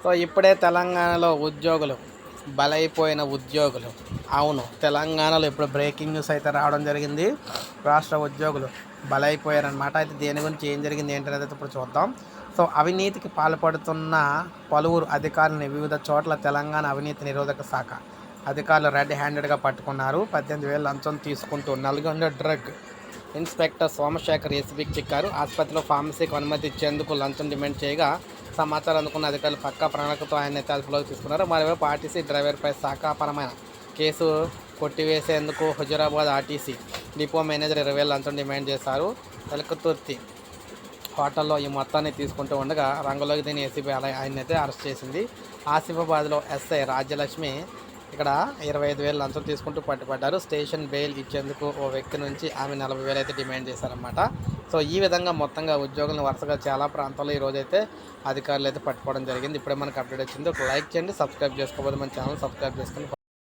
So ఇప్పుడే తెలంగాణలో ఉద్యోగులు బలైపోయిన ఉద్యోగులు. అవును, తెలంగాణలో ఇప్పుడు బ్రేకింగ్ న్యూస్ అయితే రావడం జరిగింది. రాష్ట్ర ఉద్యోగులు బలైపోయారనమాట. అయితే దేని గురించి ఏం జరిగింది ఏంటనేది అయితే ఇప్పుడు చూద్దాం. సో అవినీతికి పాల్పడుతున్న పలువురు అధికారులని వివిధ చోట్ల తెలంగాణ అవినీతి నిరోధక శాఖ అధికారులు రెడ్ హ్యాండెడ్గా పట్టుకున్నారు. 18,000 లంచం తీసుకుంటూ నల్గొండ డ్రగ్ ఇన్స్పెక్టర్ సోమశేఖర్ ఏసీబీకి చిక్కారు. ఆసుపత్రిలో ఫార్మసీకి అనుమతి ఇచ్చేందుకు లంచం డిమాండ్ చేయగా సమాచారం అందుకున్న అధికారులు పక్కా ప్రణాళికతో ఆయన అదుపులోకి తీసుకున్నారు. మరోవైపు ఆర్టీసీ డ్రైవర్పై శాఖాపరమైన కేసు కొట్టివేసేందుకు హుజురాబాద్ ఆర్టీసీ డిపో మేనేజర్ 20,000 లంచం డిమాండ్ చేశారు. ఎలకతుర్తి హోటల్లో ఈ మొత్తాన్ని తీసుకుంటూ ఉండగా రంగంలోకి దిని ఏసీబీ ఆయన అయితే అరెస్ట్ చేసింది. ఆసిఫాబాద్లో ఎస్ఐ రాజ్యలక్ష్మి ఇక్కడ 25,000 లంచం తీసుకుంటూ పట్టుబడ్డారు. స్టేషన్ బెయిల్ ఇచ్చేందుకు ఓ వ్యక్తి నుంచి ఆమె 40,000 అయితే డిమాండ్ చేశారన్నమాట. సో ఈ విధంగా మొత్తంగా ఉద్యోగులను వరుసగా చాలా ప్రాంతాల్లో ఈరోజైతే అధికారులు అయితే పట్టుకోవడం జరిగింది. ఇప్పుడే మనకు అప్డేట్ వచ్చింది. ఒక లైక్ చేయండి, సబ్స్క్రైబ్ చేసుకోకపోతే మన ఛానల్ సబ్స్క్రైబ్ చేసుకుని